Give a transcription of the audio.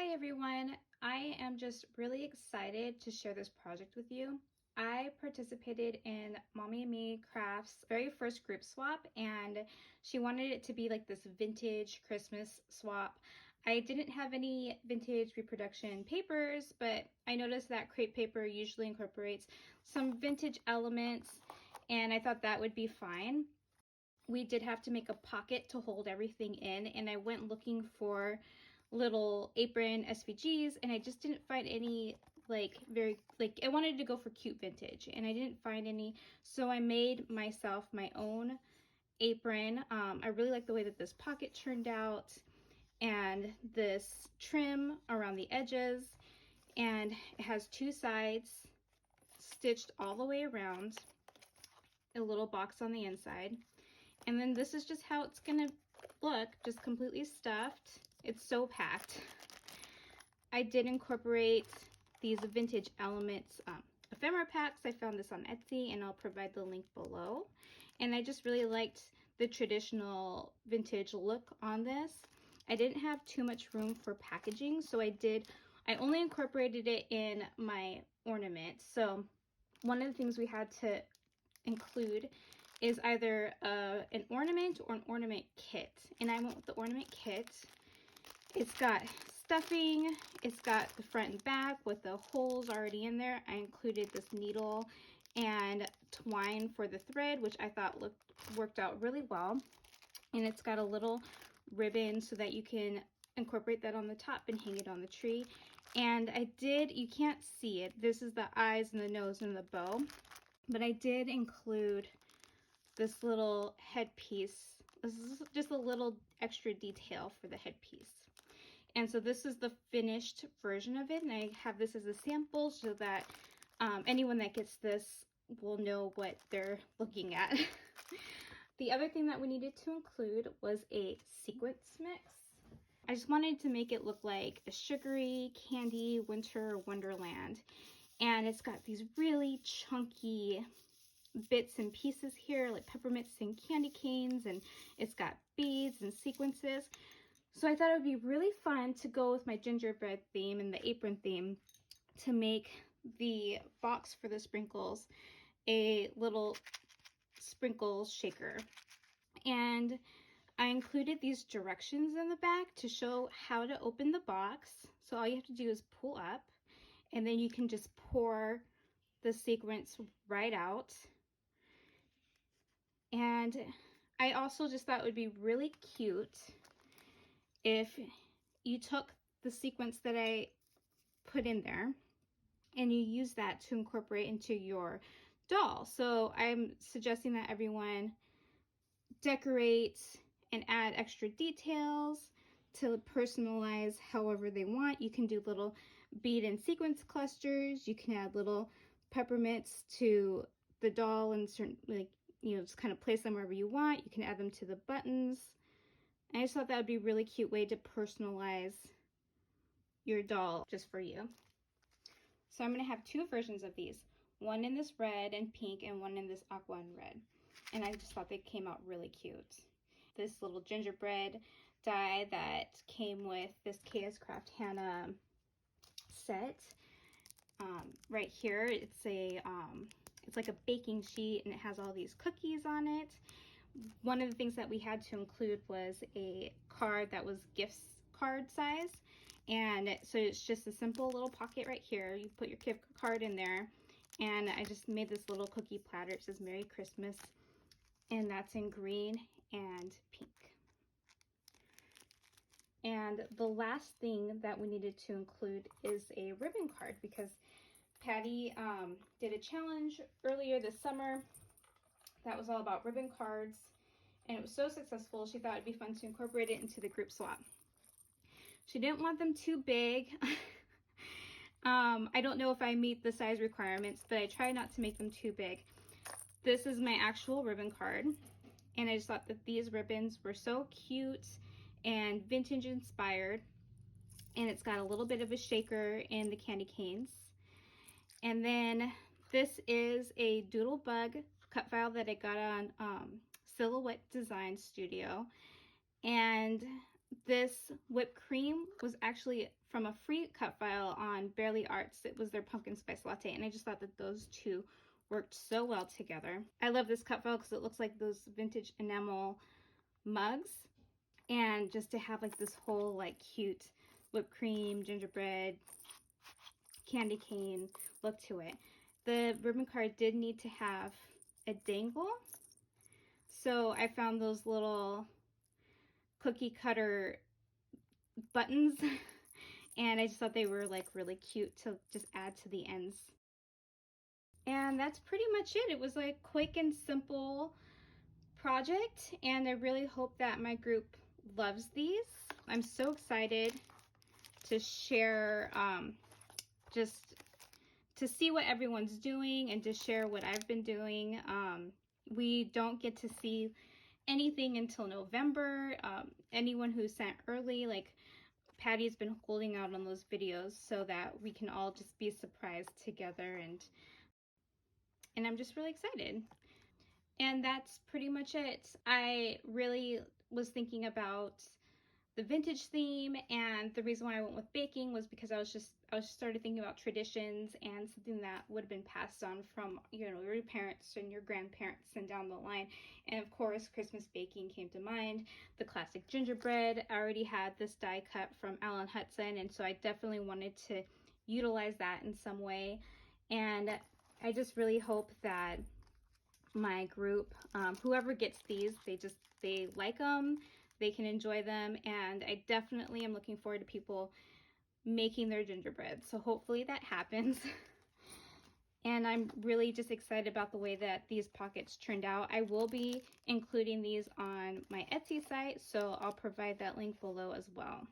Hi everyone, I am just really excited to share this project with you. I participated in Mommynme Crafts' very first group swap, and she wanted it to be like this vintage Christmas swap. I didn't have any vintage reproduction papers, but I noticed that crepe paper usually incorporates some vintage elements, and I thought that would be fine. We did have to make a pocket to hold everything in, and I went looking for little apron SVGs, and I just didn't find any I wanted to go for cute vintage and I didn't find any, so I made myself my own apron. I really like the way that this pocket turned out and this trim around the edges, and it has two sides stitched all the way around, a little box on the inside. And then this is just how it's gonna look, just completely stuffed. It's so packed. I did incorporate these vintage elements ephemera packs. I found this on Etsy, and I'll provide the link below. And I just really liked the traditional vintage look on this. I didn't have too much room for packaging, so I only incorporated it in my ornament. So one of the things we had to include is either an ornament or an ornament kit, and I went with the ornament kit. It's got stuffing, it's got the front and back with the holes already in there. I included this needle and twine for the thread, which I thought worked out really well. And it's got a little ribbon so that you can incorporate that on the top and hang it on the tree. And you can't see it, this is the eyes and the nose and the bow, but I did include this little headpiece. This is just a little extra detail for the headpiece. And so this is the finished version of it, and I have this as a sample so that anyone that gets this will know what they're looking at. The other thing that we needed to include was a sequence mix. I just wanted to make it look like a sugary candy winter wonderland, and it's got these really chunky bits and pieces here, like peppermints and candy canes, and it's got beads and sequences. So I thought it would be really fun to go with my gingerbread theme and the apron theme to make the box for the sprinkles a little sprinkle shaker. And I included these directions in the back to show how to open the box. So all you have to do is pull up, and then you can just pour the sequence right out. And I also just thought it would be really cute if you took the sequence that I put in there and you use that to incorporate into your doll. So I'm suggesting that everyone decorate and add extra details to personalize however they want. You can do little bead and sequence clusters. You can add little peppermints to the doll and certain, just kind of place them wherever you want. You can add them to the buttons. I just thought that would be a really cute way to personalize your doll just for you. So I'm going to have two versions of these, one in this red and pink and one in this aqua and red. And I just thought they came out really cute. This little gingerbread die that came with this KS Craft Hannah set. Right here, it's like a baking sheet, and it has all these cookies on it. One of the things that we had to include was a card that was gift card size, and so it's just a simple little pocket right here. You put your gift card in there, and I just made this little cookie platter. It says Merry Christmas, and that's in green and pink. And the last thing that we needed to include is a ribbon card, because Patty did a challenge earlier this summer that was all about ribbon cards, and it was so successful she thought it'd be fun to incorporate it into the group swap. She didn't want them too big. I don't know if I meet the size requirements, but I try not to make them too big. This is my actual ribbon card, and I just thought that these ribbons were so cute and vintage inspired, and it's got a little bit of a shaker in the candy canes. And then this is a doodle bug cut file that I got on Silhouette Design Studio, and This whipped cream was actually from a free cut file on Barely Arts. It was their pumpkin spice latte, and I just thought that those two worked so well together. I love this cut file because it looks like those vintage enamel mugs, and just to have like this whole like cute whipped cream, gingerbread, candy cane look to it. The ribbon card did need to have a dangle, so I found those little cookie cutter buttons and I just thought they were like really cute to just add to the ends. And that's pretty much it. It was like quick and simple project, and I really hope that my group loves these. I'm so excited to share, just to see what everyone's doing and to share what I've been doing. We don't get to see anything until November. Anyone who sent early, like Patty's been holding out on those videos so that we can all just be surprised together, and I'm just really excited. And that's pretty much it. I really was thinking about the vintage theme, and the reason why I went with baking was because I was started thinking about traditions and something that would have been passed on from, you know, your parents and your grandparents and down the line. And of course, Christmas baking came to mind. The classic gingerbread. I already had this die cut from Alan Hudson, and so I definitely wanted to utilize that in some way. And I just really hope that my group, whoever gets these, they like them, they can enjoy them, and I definitely am looking forward to people making their gingerbread. So hopefully that happens. And I'm really just excited about the way that these pockets turned out. I will be including these on my Etsy site, so I'll provide that link below as well.